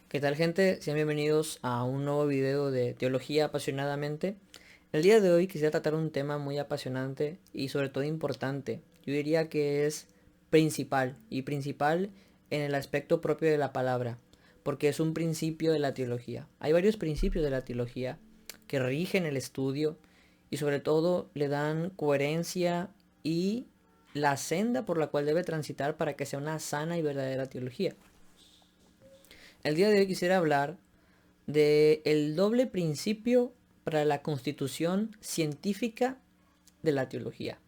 ¿Qué tal, gente? Sean bienvenidos a un nuevo video de Teología Apasionadamente. El día de hoy quisiera tratar un tema muy apasionante y sobre todo importante. Yo diría que es principal en el aspecto propio de la palabra, porque es un principio de la teología. Hay varios principios de la teología que rigen el estudio y sobre todo le dan coherencia y la senda por la cual debe transitar para que sea una sana y verdadera teología. El día de hoy quisiera hablar de el doble principio para la constitución científica de la teología.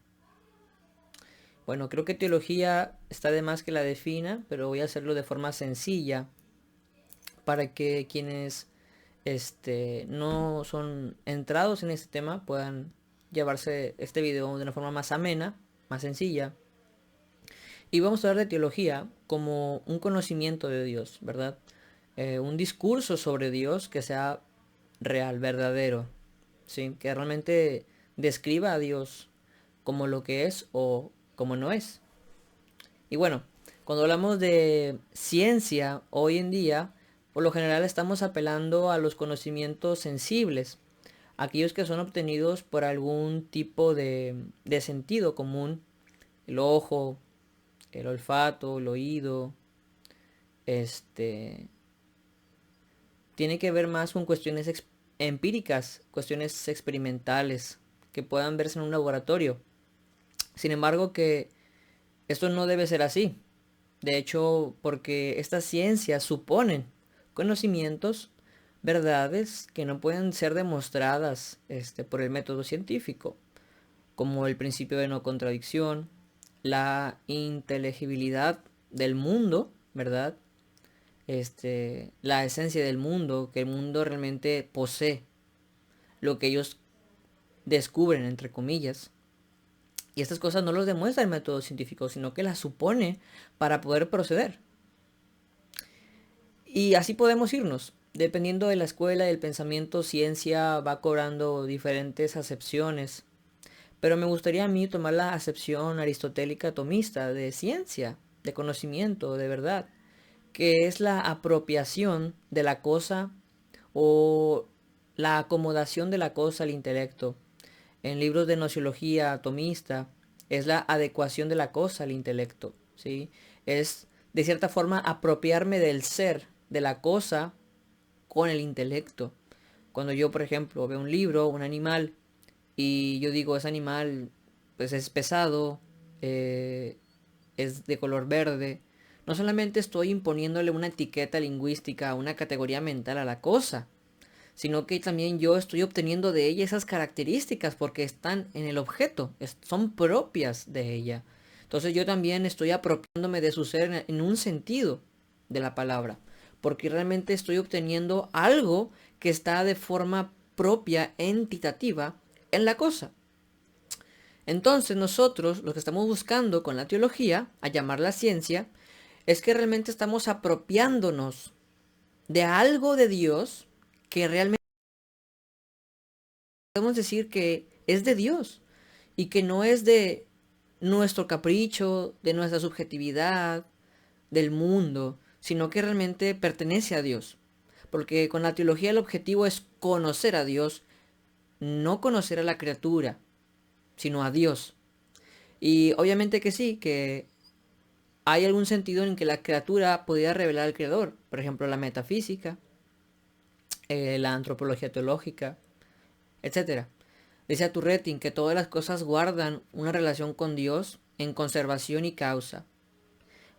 Bueno, creo que teología está de más que la defina, pero voy a hacerlo de forma sencilla para que quienes no son entrados en este tema puedan llevarse este video de una forma más amena, más sencilla. Y vamos a hablar de teología como un conocimiento de Dios, ¿verdad? Un discurso sobre Dios que sea real, verdadero, ¿sí? Que realmente describa a Dios como lo que es o como no es. Y bueno, cuando hablamos de ciencia hoy en día, por lo general estamos apelando a los conocimientos sensibles, aquellos que son obtenidos por algún tipo de sentido común, el ojo, el olfato, el oído, este, tiene que ver más con cuestiones empíricas, cuestiones experimentales, que puedan verse en un laboratorio. Sin embargo, que esto no debe ser así. De hecho, porque estas ciencias suponen conocimientos, verdades que no pueden ser demostradas por el método científico, como el principio de no contradicción, la inteligibilidad del mundo, ¿verdad? La esencia del mundo, que el mundo realmente posee, lo que ellos descubren, entre comillas. Y estas cosas no los demuestra el método científico, sino que las supone para poder proceder. Y así podemos irnos. Dependiendo de la escuela y el pensamiento, ciencia va cobrando diferentes acepciones. Pero me gustaría a mí tomar la acepción aristotélica tomista de ciencia, de conocimiento, de verdad, que es la apropiación de la cosa o la acomodación de la cosa al intelecto. En libros de nociología atomista es la adecuación de la cosa al intelecto, ¿sí? Es de cierta forma apropiarme del ser, de la cosa con el intelecto. Cuando yo, por ejemplo, veo un libro, un animal, y yo digo, ese animal pues es pesado, eh, es de color verde, no solamente estoy imponiéndole una etiqueta lingüística, una categoría mental a la cosa, sino que también yo estoy obteniendo de ella esas características porque están en el objeto, son propias de ella. Entonces yo también estoy apropiándome de su ser en un sentido de la palabra, porque realmente estoy obteniendo algo que está de forma propia, entitativa, en la cosa. Entonces nosotros lo que estamos buscando con la teología, a llamarla ciencia, es que realmente estamos apropiándonos de algo de Dios que realmente podemos decir que es de Dios y que no es de nuestro capricho, de nuestra subjetividad, del mundo, sino que realmente pertenece a Dios. Porque con la teología el objetivo es conocer a Dios, no conocer a la criatura, sino a Dios. Y obviamente que sí, que hay algún sentido en que la criatura podría revelar al Creador. Por ejemplo, la metafísica, la antropología teológica, etcétera. Dice Turretin que todas las cosas guardan una relación con Dios en conservación y causa.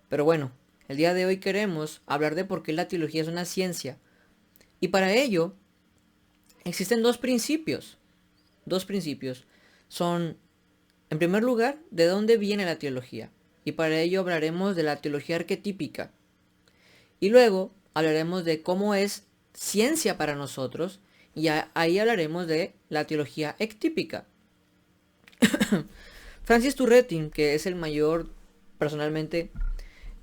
Pero bueno, el día de hoy queremos hablar de por qué la teología es una ciencia. Y para ello existen dos principios. Dos principios. Son, en primer lugar, de dónde viene la teología. Y para ello hablaremos de la teología arquetípica. Y luego hablaremos de cómo es ciencia para nosotros. Y ahí hablaremos de la teología ectípica. Francis Turretin, que es el mayor, personalmente,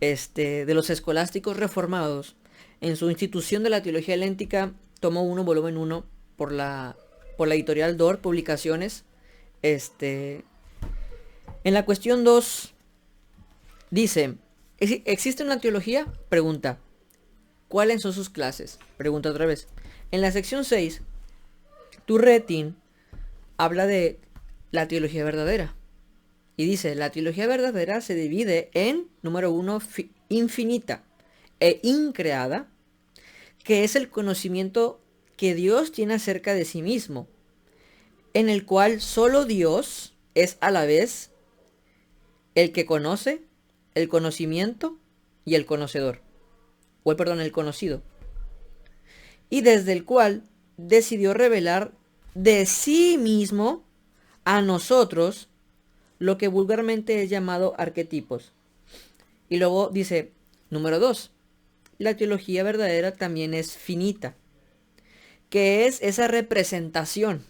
de los escolásticos reformados, en su institución de la teología helénica, tomó uno, volumen uno por la editorial DOR Publicaciones. Este, en la cuestión 2 dice, ¿existe una teología? Pregunta. ¿cuáles son sus clases? Pregunta otra vez. En la sección 6, Turretin habla de la teología verdadera. Y dice, la teología verdadera se divide en, número 1, infinita e increada, que es el conocimiento que Dios tiene acerca de sí mismo, en el cual solo Dios es a la vez el que conoce, el conocimiento y el conocedor, el conocido, y desde el cual decidió revelar de sí mismo a nosotros lo que vulgarmente es llamado arquetipos. Y luego dice, número 2, la teología verdadera también es finita, que es esa representación,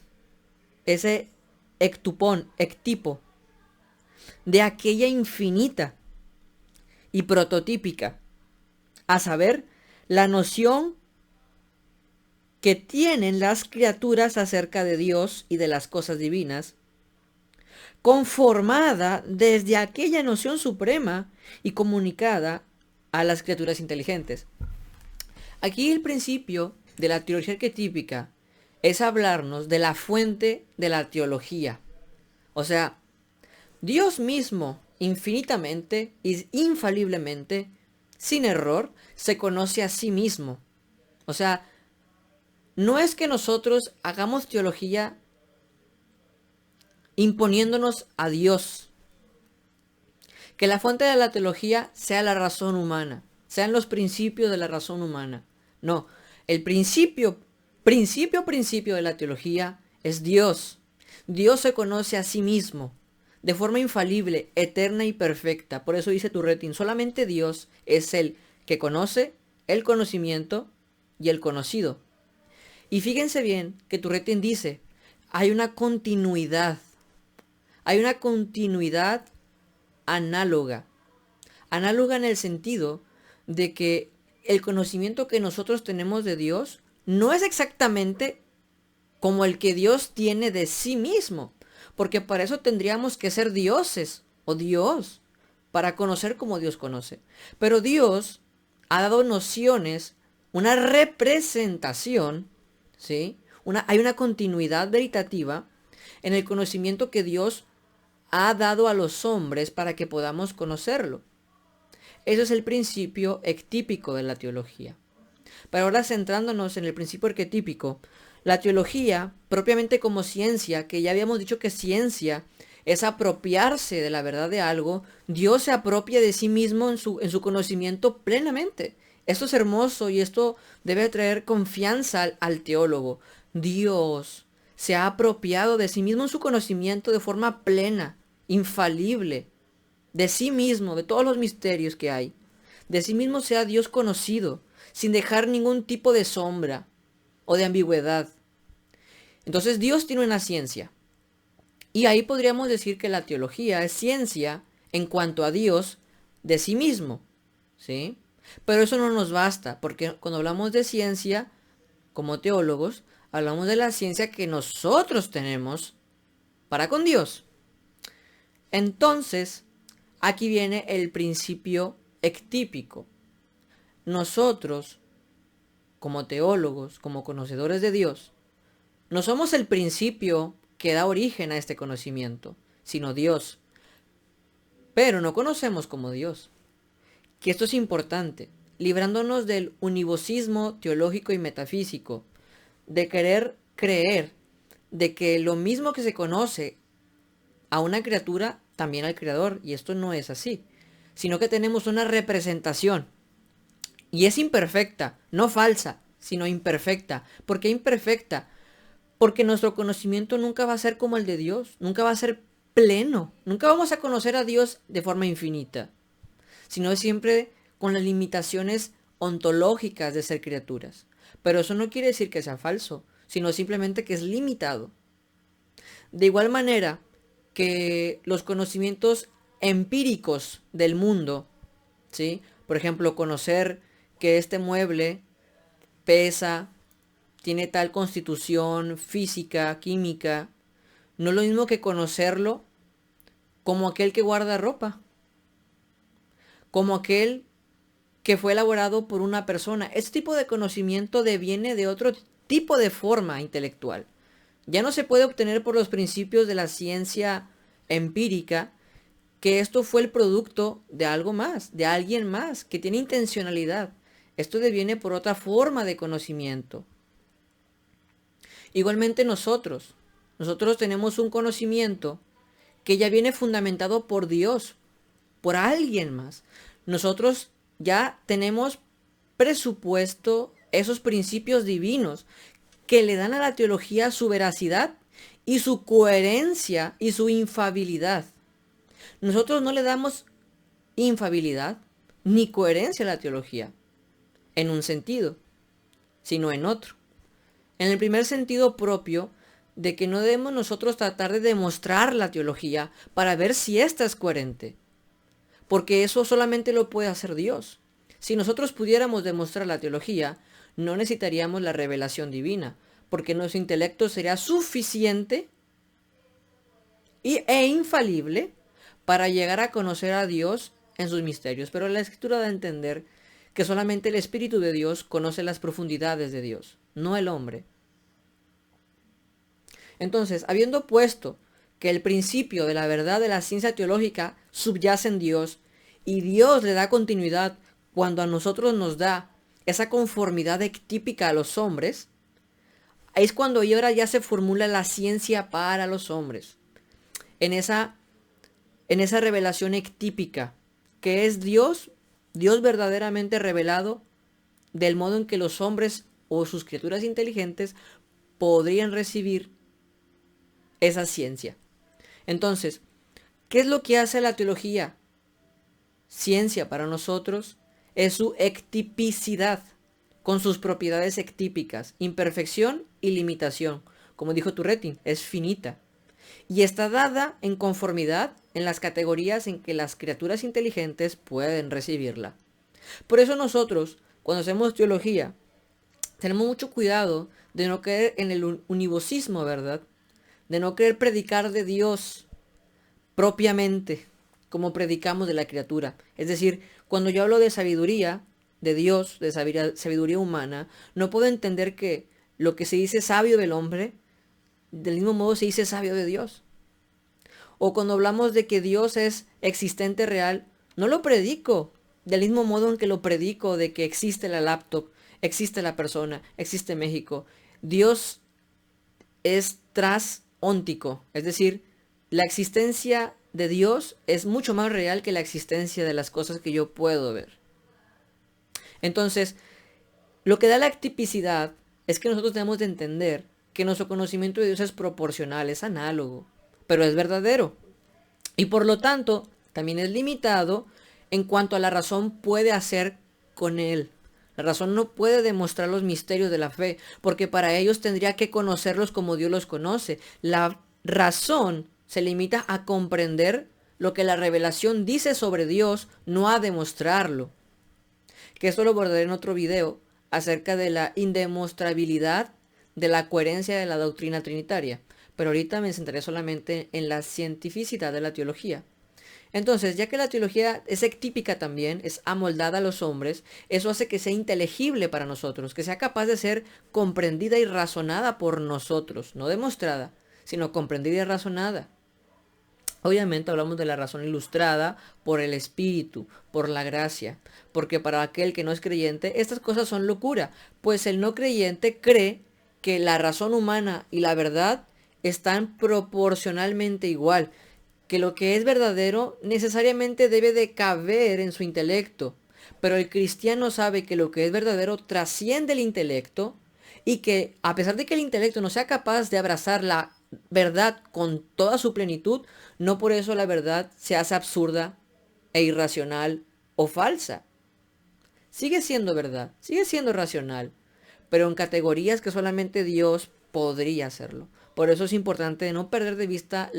ese ectipo, de aquella infinita y prototípica, a saber, la noción que tienen las criaturas acerca de Dios y de las cosas divinas, conformada desde aquella noción suprema y comunicada a las criaturas inteligentes. Aquí el principio de la teología arquetípica es hablarnos de la fuente de la teología. O sea, Dios mismo, infinitamente y infaliblemente, sin error, se conoce a sí mismo. O sea, no es que nosotros hagamos teología imponiéndonos a Dios. Que la fuente de la teología sea la razón humana, sean los principios de la razón humana. No, el principio de la teología es Dios. Dios se conoce a sí mismo de forma infalible, eterna y perfecta. Por eso dice Turretin, solamente Dios es el que conoce, el conocimiento y el conocido. Y fíjense bien que Turretin dice, hay una continuidad análoga. Análoga en el sentido de que el conocimiento que nosotros tenemos de Dios no es exactamente como el que Dios tiene de sí mismo, porque para eso tendríamos que ser dioses o Dios, para conocer como Dios conoce. Pero Dios ha dado nociones, una representación, ¿sí? Hay una continuidad veritativa en el conocimiento que Dios ha dado a los hombres para que podamos conocerlo. Eso es el principio ectípico de la teología. Pero ahora centrándonos en el principio arquetípico, la teología, propiamente como ciencia, que ya habíamos dicho que ciencia es apropiarse de la verdad de algo, Dios se apropia de sí mismo en su conocimiento plenamente. Esto es hermoso y esto debe traer confianza al teólogo. Dios se ha apropiado de sí mismo en su conocimiento de forma plena, infalible, de sí mismo, de todos los misterios que hay. De sí mismo sea Dios conocido, sin dejar ningún tipo de sombra o de ambigüedad. Entonces Dios tiene una ciencia. Y ahí podríamos decir que la teología es ciencia en cuanto a Dios de sí mismo, ¿sí? Pero eso no nos basta, porque cuando hablamos de ciencia, como teólogos, hablamos de la ciencia que nosotros tenemos para con Dios. Entonces, aquí viene el principio ectípico. Nosotros, como teólogos, como conocedores de Dios, no somos el principio que da origen a este conocimiento, sino Dios. Pero no conocemos como Dios. Que esto es importante, librándonos del univocismo teológico y metafísico, de querer creer de que lo mismo que se conoce a una criatura, también al creador, y esto no es así, sino que tenemos una representación, y es imperfecta, no falsa, sino imperfecta. ¿Por qué imperfecta? Porque nuestro conocimiento nunca va a ser como el de Dios, nunca va a ser pleno, nunca vamos a conocer a Dios de forma infinita, sino siempre con las limitaciones ontológicas de ser criaturas. Pero eso no quiere decir que sea falso, sino simplemente que es limitado. De igual manera que los conocimientos empíricos del mundo, ¿sí? Por ejemplo, conocer que este mueble pesa, tiene tal constitución física, química, no es lo mismo que conocerlo como aquel que guarda ropa, como aquel que fue elaborado por una persona. Este tipo de conocimiento deviene de otro tipo de forma intelectual. Ya no se puede obtener por los principios de la ciencia empírica, que esto fue el producto de algo más, de alguien más, que tiene intencionalidad. Esto deviene por otra forma de conocimiento. Igualmente nosotros tenemos un conocimiento que ya viene fundamentado por Dios, por alguien más. Nosotros ya tenemos presupuesto esos principios divinos que le dan a la teología su veracidad y su coherencia y su infabilidad. Nosotros no le damos infabilidad ni coherencia a la teología, en un sentido, sino en otro. En el primer sentido propio, de que no debemos nosotros tratar de demostrar la teología para ver si ésta es coherente, porque eso solamente lo puede hacer Dios. Si nosotros pudiéramos demostrar la teología, no necesitaríamos la revelación divina, porque nuestro intelecto sería suficiente e infalible para llegar a conocer a Dios en sus misterios. Pero la Escritura da a entender que solamente el Espíritu de Dios conoce las profundidades de Dios, no el hombre. Entonces, habiendo puesto que el principio de la verdad de la ciencia teológica subyace en Dios y Dios le da continuidad cuando a nosotros nos da esa conformidad ectípica a los hombres, es cuando ahora ya se formula la ciencia para los hombres. En esa revelación ectípica, que es Dios verdaderamente revelado del modo en que los hombres o sus criaturas inteligentes podrían recibir esa ciencia. Entonces, ¿qué es lo que hace la teología? Ciencia para nosotros es su ectipicidad, con sus propiedades ectípicas, imperfección y limitación. Como dijo Turretin, es finita. Y está dada en conformidad en las categorías en que las criaturas inteligentes pueden recibirla. Por eso nosotros, cuando hacemos teología, tenemos mucho cuidado de no caer en el univocísmo, ¿verdad? De no querer predicar de Dios propiamente, como predicamos de la criatura. Es decir, cuando yo hablo de sabiduría, de Dios, de sabiduría humana, no puedo entender que lo que se dice sabio del hombre, del mismo modo se dice sabio de Dios. O cuando hablamos de que Dios es existente real, no lo predico del mismo modo en que lo predico de que existe la laptop, existe la persona, existe México. Dios es transóntico, es decir, la existencia de Dios es mucho más real que la existencia de las cosas que yo puedo ver. Entonces, lo que da la tipicidad es que nosotros tenemos de entender que nuestro conocimiento de Dios es proporcional, es análogo, pero es verdadero. Y por lo tanto, también es limitado en cuanto a la razón puede hacer con él. La razón no puede demostrar los misterios de la fe, porque para ellos tendría que conocerlos como Dios los conoce. La razón se limita a comprender lo que la revelación dice sobre Dios, no a demostrarlo. Que esto lo abordaré en otro video acerca de la indemostrabilidad de la coherencia de la doctrina trinitaria. Pero ahorita me centraré solamente en la cientificidad de la teología. Entonces, ya que la teología es ectípica también, es amoldada a los hombres, eso hace que sea inteligible para nosotros, que sea capaz de ser comprendida y razonada por nosotros, no demostrada, sino comprendida y razonada. Obviamente hablamos de la razón ilustrada por el Espíritu, por la gracia, porque para aquel que no es creyente, estas cosas son locura, pues el no creyente cree que la razón humana y la verdad están proporcionalmente igual, que lo que es verdadero necesariamente debe de caber en su intelecto, pero el cristiano sabe que lo que es verdadero trasciende el intelecto y que a pesar de que el intelecto no sea capaz de abrazar la verdad con toda su plenitud, no por eso la verdad se hace absurda e irracional o falsa. Sigue siendo verdad, sigue siendo racional, pero en categorías que solamente Dios podría hacerlo. Por eso es importante no perder de vista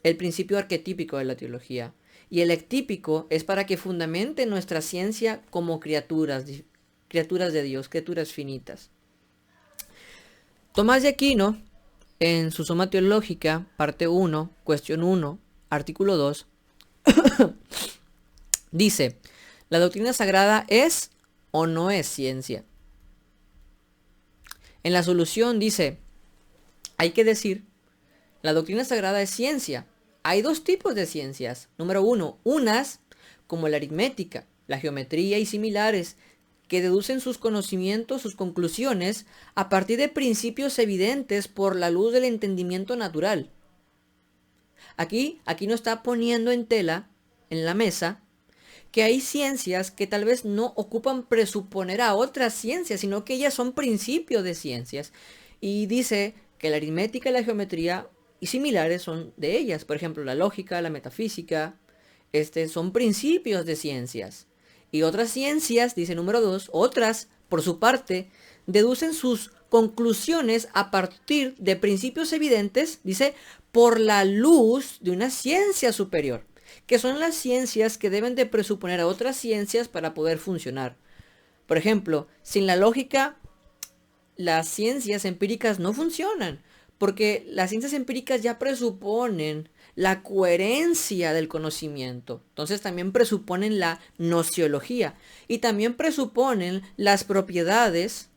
el principio arquetípico de la teología. Y el ectípico es para que fundamente nuestra ciencia como criaturas de Dios, criaturas finitas. Tomás de Aquino, en su Suma Teológica, parte 1, cuestión 1, artículo 2, dice: ¿La doctrina sagrada es o no es ciencia? En la solución dice, hay que decir, la doctrina sagrada es ciencia. Hay dos tipos de ciencias. Número uno, unas como la aritmética, la geometría y similares, que deducen sus conocimientos, sus conclusiones, a partir de principios evidentes por la luz del entendimiento natural. Aquí nos está poniendo en tela, en la mesa, que hay ciencias que tal vez no ocupan presuponer a otras ciencias, sino que ellas son principios de ciencias. Y dice que la aritmética y la geometría y similares son de ellas. Por ejemplo, la lógica, la metafísica, son principios de ciencias. Y otras ciencias, dice número 2, otras, por su parte, deducen sus conclusiones a partir de principios evidentes, dice, por la luz de una ciencia superior, que son las ciencias que deben de presuponer a otras ciencias para poder funcionar. Por ejemplo, sin la lógica, las ciencias empíricas no funcionan, porque las ciencias empíricas ya presuponen la coherencia del conocimiento. Entonces también presuponen la nociología y también presuponen las propiedades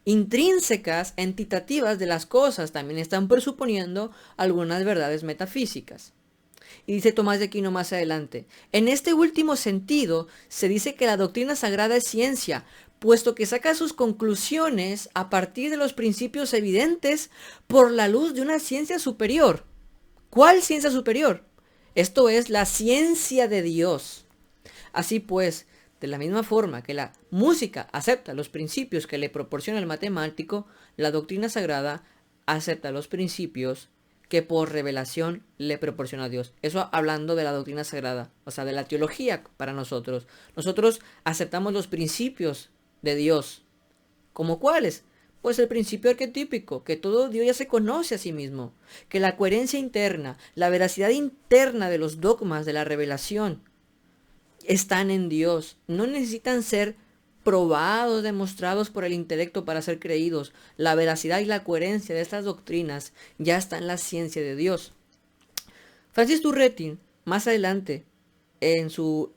intrínsecas, entitativas de las cosas. También están presuponiendo algunas verdades metafísicas. Y dice Tomás de Aquino más adelante, en este último sentido se dice que la doctrina sagrada es ciencia, puesto que saca sus conclusiones a partir de los principios evidentes por la luz de una ciencia superior. ¿Cuál ciencia superior? Esto es la ciencia de Dios. Así pues, de la misma forma que la música acepta los principios que le proporciona el matemático, la doctrina sagrada acepta los principios que por revelación le proporciona a Dios. Eso hablando de la doctrina sagrada, o sea, de la teología para nosotros. Nosotros aceptamos los principios de Dios. ¿Como cuáles? Pues el principio arquetípico, que todo Dios ya se conoce a sí mismo, que la coherencia interna, la veracidad interna de los dogmas de la revelación están en Dios. No necesitan ser probados, demostrados por el intelecto para ser creídos. La veracidad y la coherencia de estas doctrinas ya está en la ciencia de Dios. Francis Turretin, más adelante, en su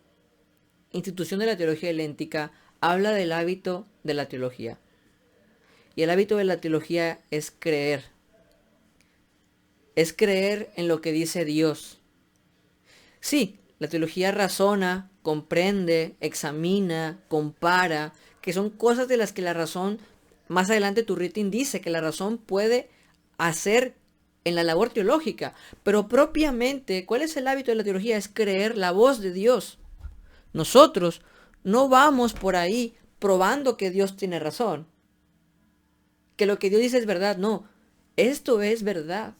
Institución de la Teología Helénica, habla del hábito de la teología. Y el hábito de la teología es creer. Es creer en lo que dice Dios. Sí, la teología razona, comprende, examina, compara, que son cosas de las que la razón, más adelante Turretin dice que la razón puede hacer en la labor teológica, pero propiamente, ¿cuál es el hábito de la teología? Es creer la voz de Dios. Nosotros no vamos por ahí probando que Dios tiene razón, que lo que Dios dice es verdad, no, esto es verdad.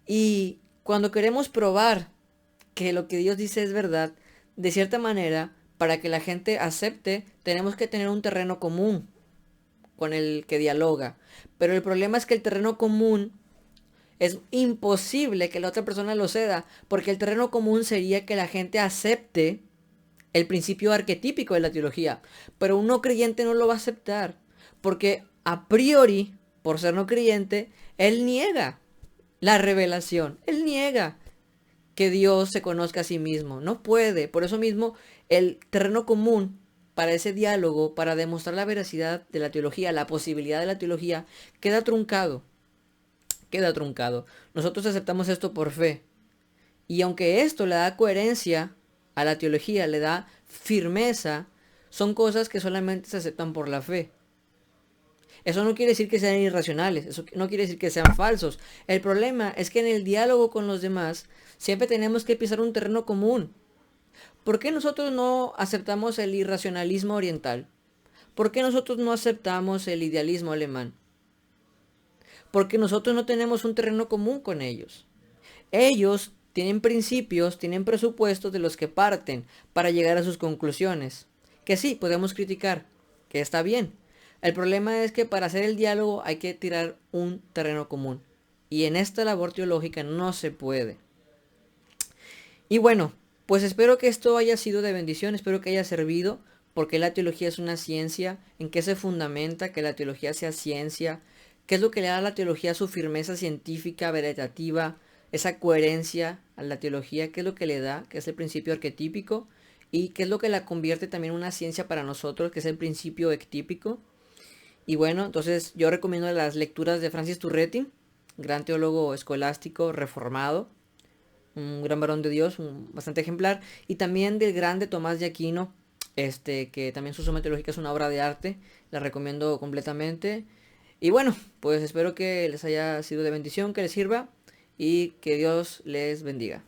Y cuando queremos probar que lo que Dios dice es verdad, de cierta manera, para que la gente acepte, tenemos que tener un terreno común con el que dialoga. Pero el problema es que el terreno común es imposible que la otra persona lo ceda, porque el terreno común sería que la gente acepte el principio arquetípico de la teología. Pero un no creyente no lo va a aceptar, porque a priori, por ser no creyente, él niega la revelación, él niega que Dios se conozca a sí mismo. No puede. Por eso mismo, el terreno común para ese diálogo, para demostrar la veracidad de la teología, la posibilidad de la teología, queda truncado. Queda truncado. Nosotros aceptamos esto por fe. Y aunque esto le da coherencia a la teología, le da firmeza, son cosas que solamente se aceptan por la fe. Eso no quiere decir que sean irracionales, eso no quiere decir que sean falsos. El problema es que en el diálogo con los demás siempre tenemos que pisar un terreno común. ¿Por qué nosotros no aceptamos el irracionalismo oriental? ¿Por qué nosotros no aceptamos el idealismo alemán? Porque nosotros no tenemos un terreno común con ellos. Ellos tienen principios, tienen presupuestos de los que parten para llegar a sus conclusiones. Que sí, podemos criticar, que está bien. El problema es que para hacer el diálogo hay que tirar un terreno común. Y en esta labor teológica no se puede. Y bueno, pues espero que esto haya sido de bendición, espero que haya servido, porque la teología es una ciencia, en qué se fundamenta que la teología sea ciencia, qué es lo que le da a la teología su firmeza científica, veritativa, esa coherencia a la teología, qué es lo que le da, que es el principio arquetípico, y qué es lo que la convierte también en una ciencia para nosotros, que es el principio ectípico. Y bueno, entonces yo recomiendo las lecturas de Francis Turretti, gran teólogo escolástico reformado, un gran varón de Dios, bastante ejemplar, y también del grande Tomás de Aquino, que también su Suma Teológica es una obra de arte, la recomiendo completamente. Y bueno, pues espero que les haya sido de bendición, que les sirva y que Dios les bendiga.